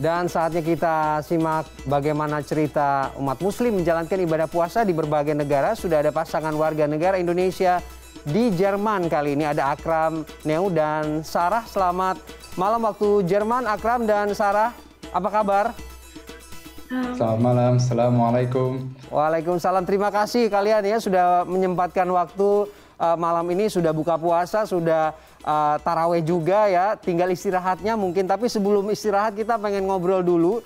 Dan saatnya kita simak bagaimana cerita umat muslim menjalankan ibadah puasa di berbagai negara. Sudah ada pasangan warga negara Indonesia di Jerman kali ini. Ada Akram Neu dan Sarah. Selamat malam waktu Jerman, Akram dan Sarah. Apa kabar? Selamat malam, Assalamualaikum. Waalaikumsalam, terima kasih kalian ya sudah menyempatkan waktu malam ini, sudah buka puasa, sudah taraweh juga ya, tinggal istirahatnya mungkin. Tapi sebelum istirahat kita pengen ngobrol dulu,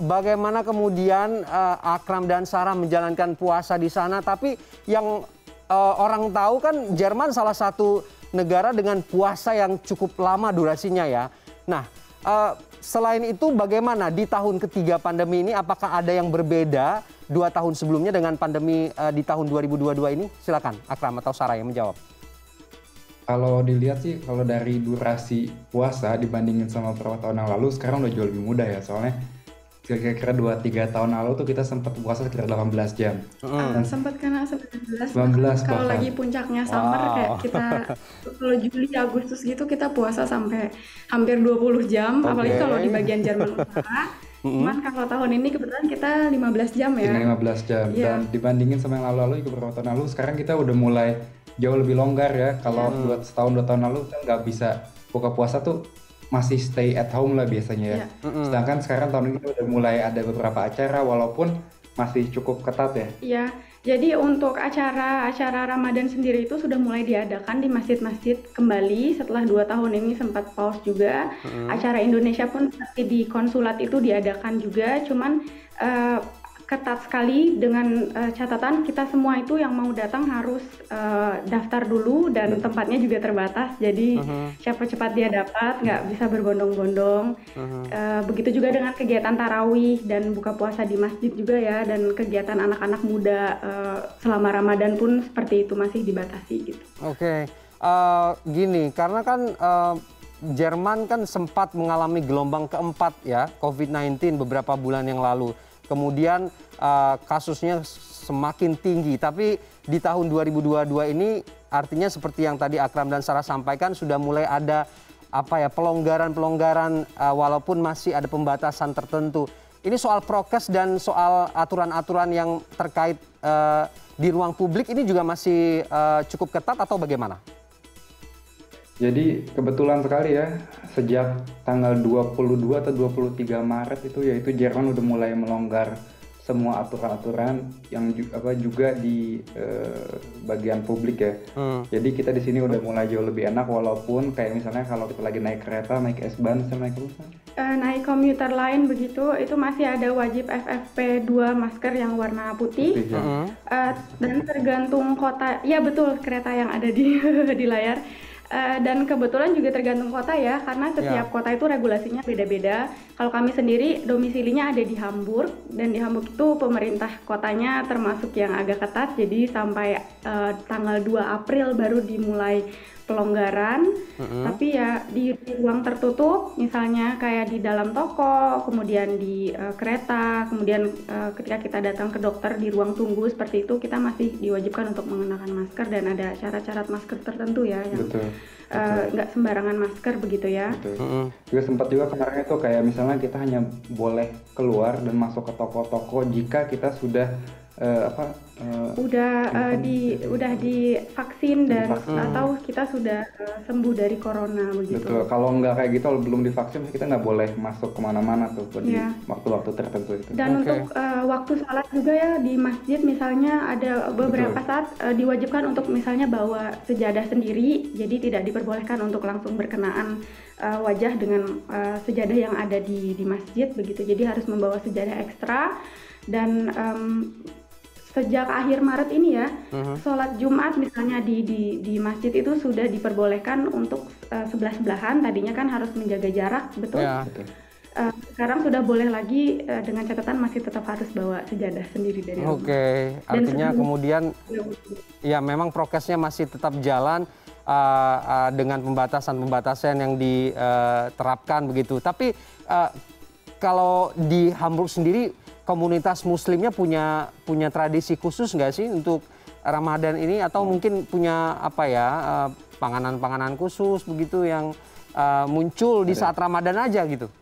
bagaimana kemudian Akram dan Sarah menjalankan puasa di sana. Tapi yang orang tahu kan Jerman salah satu negara dengan puasa yang cukup lama durasinya ya. Nah, selain itu bagaimana di tahun ketiga pandemi ini, apakah ada yang berbeda 2 tahun sebelumnya dengan pandemi di tahun 2022 ini? Silakan Akram atau Sarah yang menjawab. Kalau dilihat sih, kalau dari durasi puasa dibandingin sama beberapa tahun yang lalu, sekarang udah jauh lebih mudah ya. Soalnya kira-kira 2-3 tahun lalu tuh kita sempat puasa sekitar 18 jam. Sempat karena 19 bahkan. Kalau lagi puncaknya summer kayak kita kalau Juli Agustus gitu kita puasa sampai hampir 20 jam. Apalagi kalau di bagian Jerman Utara. Cuman kalau tahun ini kebetulan kita 15 jam ya. 15 jam. Yeah. Dan dibandingin sama yang lalu-lalu, beberapa tahun lalu, sekarang kita udah mulai jauh lebih longgar ya. Kalau setahun 2 tahun lalu kan nggak bisa buka puasa tuh, masih stay at home lah biasanya ya. Sedangkan sekarang tahun ini udah mulai ada beberapa acara walaupun masih cukup ketat ya. Iya, jadi untuk acara Ramadan sendiri itu sudah mulai diadakan di masjid-masjid kembali setelah 2 tahun ini sempat pause juga. Acara Indonesia pun seperti di konsulat itu diadakan juga, cuman ketat sekali dengan catatan kita semua itu yang mau datang harus daftar dulu dan tempatnya juga terbatas, jadi siapa cepat dia dapat, nggak bisa berbondong-bondong. Begitu juga dengan kegiatan tarawih dan buka puasa di masjid juga ya, dan kegiatan anak-anak muda selama Ramadan pun seperti itu masih dibatasi gitu. Oke, gini, karena kan Jerman kan sempat mengalami gelombang keempat ya COVID-19 beberapa bulan yang lalu. Kemudian kasusnya semakin tinggi, tapi di tahun 2022 ini artinya seperti yang tadi Akram dan Sarah sampaikan sudah mulai ada pelonggaran-pelonggaran walaupun masih ada pembatasan tertentu. Ini soal prokes dan soal aturan-aturan yang terkait di ruang publik ini juga masih cukup ketat atau bagaimana? Jadi kebetulan sekali ya, sejak tanggal 22 atau 23 Maret itu yaitu Jerman udah mulai melonggar semua aturan-aturan yang juga di bagian publik ya. Jadi kita di sini udah mulai jauh lebih enak, walaupun kayak misalnya kalau kita lagi naik kereta, naik S-Bahn, misalnya naik apa? Naik komuter lain begitu, itu masih ada wajib FFP2 masker yang warna putih. Dan tergantung kota, ya betul kereta yang ada di layar. Dan kebetulan juga tergantung kota ya, karena setiap kota itu regulasinya beda-beda. Kalau kami sendiri domisilinya ada di Hamburg, dan di Hamburg itu pemerintah kotanya termasuk yang agak ketat, jadi sampai tanggal 2 April baru dimulai pelonggaran. Tapi ya di ruang tertutup, misalnya kayak di dalam toko, kemudian di kereta, kemudian ketika kita datang ke dokter di ruang tunggu seperti itu, kita masih diwajibkan untuk mengenakan masker dan ada syarat-syarat masker tertentu ya yang nggak sembarangan masker begitu ya. Juga sempat juga kemarin itu kayak misalnya kita hanya boleh keluar dan masuk ke toko-toko jika kita sudah udah divaksin dan atau kita sudah sembuh dari corona begitu. Betul. Kalau nggak kayak gitu, belum divaksin kita nggak boleh masuk kemana-mana tuh di waktu-waktu tertentu itu. Dan untuk waktu sholat juga ya di masjid misalnya ada beberapa saat diwajibkan untuk misalnya bawa sejadah sendiri, jadi tidak diperbolehkan untuk langsung berkenaan wajah dengan sejadah yang ada di masjid begitu. Jadi harus membawa sejadah ekstra. Dan sejak akhir Maret ini ya, sholat Jumat misalnya di masjid itu sudah diperbolehkan untuk sebelah-sebelahan. Tadinya kan harus menjaga jarak, betul? Ya. Sekarang sudah boleh lagi, dengan catatan masih tetap harus bawa sejadah sendiri dari rumah. Oke, artinya kemudian ya memang prokesnya masih tetap jalan dengan pembatasan-pembatasan yang diterapkan begitu. Tapi kalau di Hamburg sendiri, komunitas muslimnya punya tradisi khusus nggak sih untuk Ramadan ini, atau mungkin punya panganan-panganan khusus begitu yang muncul di saat Ramadan aja gitu?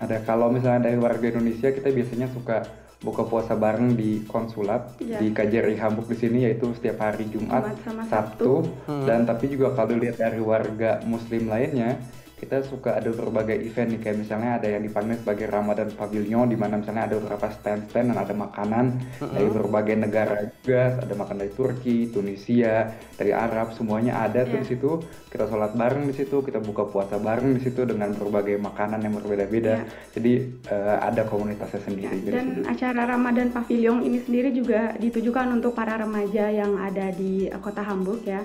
Ada. Kalau misalnya dari warga Indonesia, kita biasanya suka buka puasa bareng di konsulat Ya, di KJRI Hamburg di sini, yaitu setiap hari Jumat, Jumat sama Sabtu, Sabtu. dan tapi juga kalau lihat dari warga Muslim lainnya, kita suka ada berbagai event nih, kayak misalnya ada yang dipanggil sebagai Ramadan Pavilion, di mana misalnya ada beberapa stand-stand dan ada makanan dari berbagai negara juga, ada makanan dari Turki, Tunisia, dari Arab, semuanya ada tuh Ya. di situ. Kita sholat bareng di situ, kita buka puasa bareng di situ dengan berbagai makanan yang berbeda-beda. Ya. Jadi ada komunitasnya Ya, sendiri di dan situ. acara Ramadan Pavilion ini sendiri juga ditujukan untuk para remaja yang ada di kota Hamburg ya.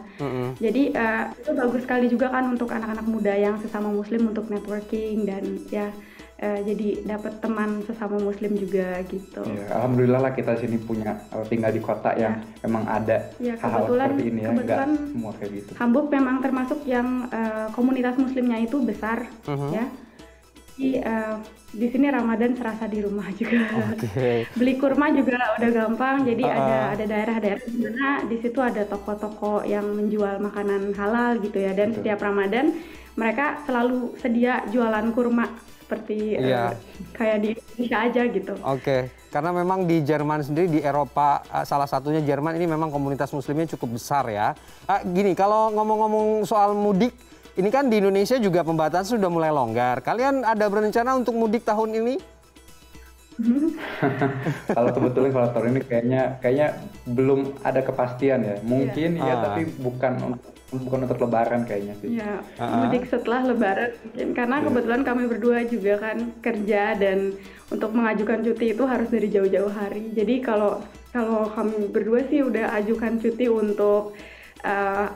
Jadi itu bagus sekali juga kan untuk anak-anak muda yang sesama Muslim untuk networking dan ya jadi dapat teman sesama Muslim juga gitu. Ya, alhamdulillah lah kita sini punya tinggal di kota yang emang ada Ya, hal-hal kebetulan seperti ini ya, nggak kebetulan semua kayak gitu. Hamburg memang termasuk yang komunitas Muslimnya itu besar ya. Jadi di sini Ramadan serasa di rumah juga. Oke. Beli kurma juga udah gampang. Jadi ada daerah-daerah di mana di situ ada toko-toko yang menjual makanan halal gitu ya. Dan Betul. setiap Ramadan mereka selalu sedia jualan kurma seperti Iya. kayak di Indonesia aja gitu. Oke, karena memang di Jerman sendiri, di Eropa, salah satunya Jerman ini memang komunitas muslimnya cukup besar ya. Gini, kalau ngomong-ngomong soal mudik, ini kan di Indonesia juga pembatasan sudah mulai longgar. Kalian ada berencana untuk mudik tahun ini? Kalau kebetulan kalau tahun ini kayaknya belum ada kepastian ya. Mungkin ya, tapi bukan untuk Lebaran kayaknya sih. Ya, mudik setelah Lebaran mungkin. Karena kebetulan kami berdua juga kan kerja dan untuk mengajukan cuti itu harus dari jauh-jauh hari. Jadi kalau kami berdua sih udah ajukan cuti untuk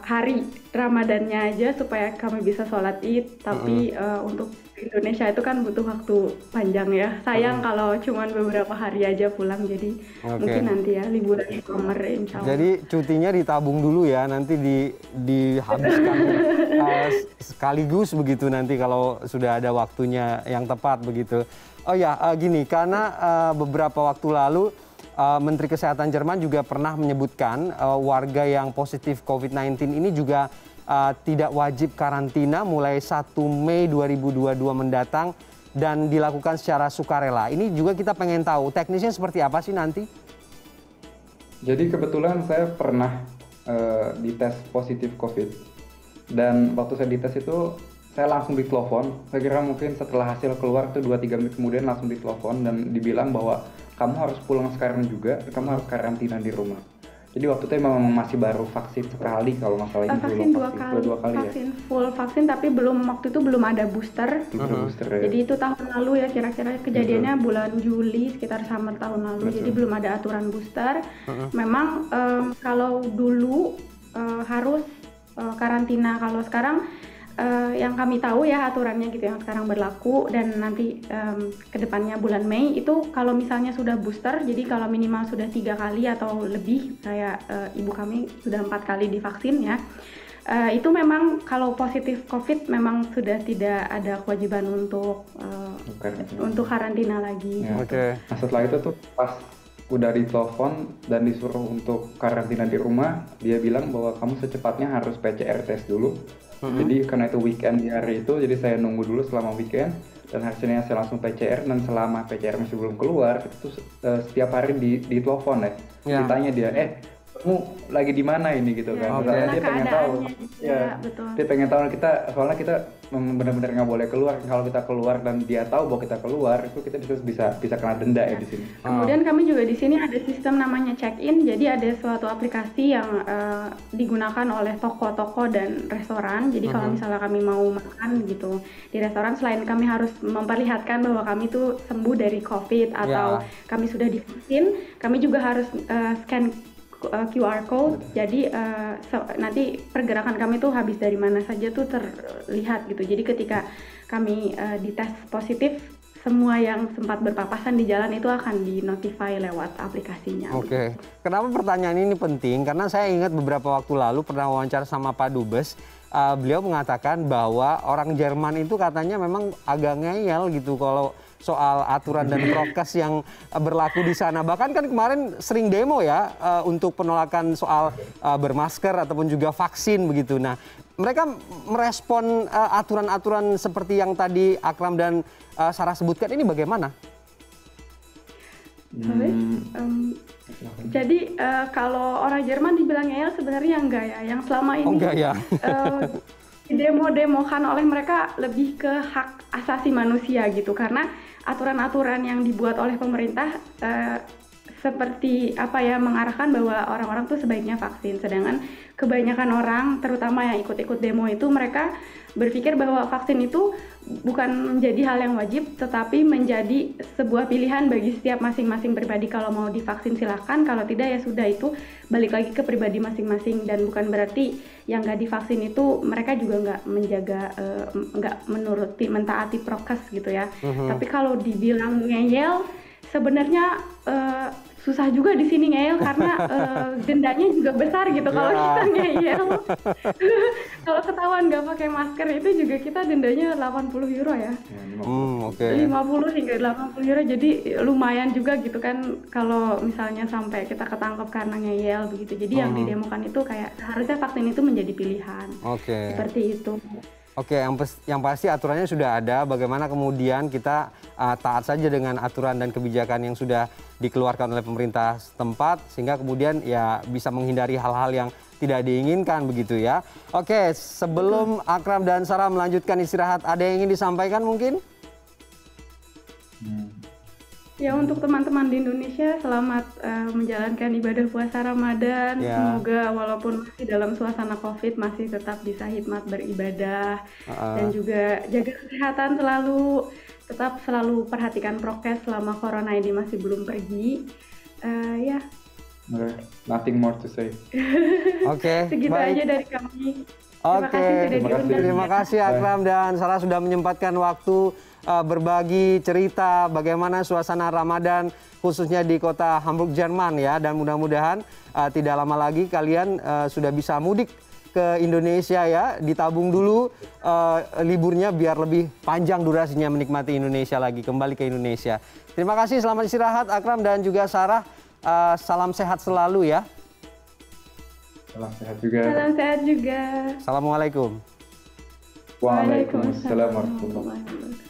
hari Ramadannya aja supaya kami bisa sholat Id. Tapi untuk Indonesia itu kan butuh waktu panjang ya. Sayang kalau cuman beberapa hari aja pulang. Jadi mungkin nanti ya liburan summer insya Allah. Jadi cutinya ditabung dulu ya, nanti dihabiskan sekaligus begitu nanti kalau sudah ada waktunya yang tepat begitu. Oh ya, gini, karena beberapa waktu lalu Menteri Kesehatan Jerman juga pernah menyebutkan warga yang positif COVID-19 ini juga tidak wajib karantina mulai 1 Mei 2022 mendatang dan dilakukan secara sukarela. Ini juga kita pengen tahu teknisnya seperti apa sih nanti? Jadi kebetulan saya pernah dites positif COVID, dan waktu saya dites itu saya langsung ditelepon. Saya kira mungkin setelah hasil keluar itu 2-3 menit kemudian langsung ditelepon dan dibilang bahwa kamu harus pulang sekarang juga, kamu harus karantina di rumah. Jadi waktu itu memang masih baru vaksin sekali kalau masalah ini, vaksin dua kali vaksin ya? Full vaksin, tapi waktu itu belum ada booster. Booster ya. Jadi itu tahun lalu ya, kira-kira kejadiannya bulan Juli sekitar summer tahun lalu. Jadi belum ada aturan booster. Memang kalau dulu harus karantina, kalau sekarang yang kami tahu ya aturannya gitu yang sekarang berlaku dan nanti kedepannya bulan Mei itu kalau misalnya sudah booster, jadi kalau minimal sudah 3 kali atau lebih, kayak ibu kami sudah 4 kali divaksin ya, itu memang kalau positif COVID memang sudah tidak ada kewajiban untuk karantina lagi. Ya. Nah setelah itu tuh pas udah ditelepon dan disuruh untuk karantina di rumah, dia bilang bahwa kamu secepatnya harus PCR test dulu. Jadi karena itu weekend di hari itu, jadi saya nunggu dulu selama weekend dan hasilnya saya langsung PCR, dan selama PCR masih belum keluar itu setiap hari ditelepon ya. Ditanya dia, kamu lagi di mana ini gitu kan? Soalnya dia pengen tahu. Betul. Dia pengen tahu soalnya kita benar-benar nggak boleh keluar. Kalau kita keluar dan dia tahu bahwa kita keluar, itu kita bisa kena denda ya di sini. Kemudian kami juga di sini ada sistem namanya check-in. Jadi ada suatu aplikasi yang digunakan oleh toko-toko dan restoran. Jadi kalau misalnya kami mau makan gitu di restoran, selain kami harus memperlihatkan bahwa kami tuh sembuh dari COVID atau kami sudah divaksin, kami juga harus scan QR code. Jadi nanti pergerakan kami tuh habis dari mana saja tuh terlihat gitu. Jadi ketika kami dites positif, semua yang sempat berpapasan di jalan itu akan di-notify lewat aplikasinya. Oke. Kenapa pertanyaan ini penting? Karena saya ingat beberapa waktu lalu pernah wawancara sama Pak Dubes. beliau mengatakan bahwa orang Jerman itu katanya memang agak ngeyel gitu kalau soal aturan dan prokes yang berlaku di sana. Bahkan kan kemarin sering demo ya untuk penolakan soal bermasker ataupun juga vaksin begitu. Nah, mereka merespon aturan-aturan seperti yang tadi Akram dan Sarah sebutkan ini bagaimana? Jadi kalau orang Jerman dibilang ngeyel sebenarnya enggak ya. Yang selama ini enggak ya. Demo-demokan oleh mereka lebih ke hak asasi manusia gitu, karena aturan-aturan yang dibuat oleh pemerintah seperti apa ya, mengarahkan bahwa orang-orang tuh sebaiknya vaksin, sedangkan kebanyakan orang terutama yang ikut-ikut demo itu mereka berpikir bahwa vaksin itu bukan menjadi hal yang wajib tetapi menjadi sebuah pilihan bagi setiap masing-masing pribadi. Kalau mau divaksin silakan, kalau tidak ya sudah, itu balik lagi ke pribadi masing-masing, dan bukan berarti yang nggak divaksin itu mereka juga nggak menjaga, nggak mentaati prokes gitu ya. Tapi kalau dibilang ngeyel, sebenarnya susah juga di sini ngeyel karena dendanya juga besar gitu kalau kita ngeyel. Kalau ketahuan nggak pakai masker itu juga kita dendanya 80 euro ya. 50 hingga 80 euro, jadi lumayan juga gitu kan kalau misalnya sampai kita ketangkep karena ngeyel begitu. Jadi yang didemokan itu kayak harusnya vaksin itu menjadi pilihan. Seperti itu. Oke, yang pasti aturannya sudah ada. Bagaimana kemudian kita taat saja dengan aturan dan kebijakan yang sudah dikeluarkan oleh pemerintah setempat, sehingga kemudian ya bisa menghindari hal-hal yang tidak diinginkan begitu ya. Oke, sebelum Akram dan Sarah melanjutkan istirahat, ada yang ingin disampaikan mungkin? Ya, untuk teman-teman di Indonesia, selamat menjalankan ibadah puasa Ramadan. Semoga walaupun masih dalam suasana COVID masih tetap bisa hikmat beribadah, dan juga jaga kesehatan selalu, tetap selalu perhatikan prokes selama corona ini masih belum pergi. Ya. Nothing more to say. Segitu baik aja dari kami. Terima kasih Akram dan Sarah sudah menyempatkan waktu berbagi cerita bagaimana suasana Ramadan khususnya di kota Hamburg, Jerman ya, dan mudah-mudahan tidak lama lagi kalian sudah bisa mudik ke Indonesia ya, ditabung dulu liburnya biar lebih panjang durasinya menikmati Indonesia lagi, kembali ke Indonesia. Terima kasih, selamat istirahat Akram dan juga Sarah, salam sehat selalu ya. Salam sehat juga. Salam sehat juga. Assalamualaikum. Waalaikumsalam warahmatullahi wabarakatuh.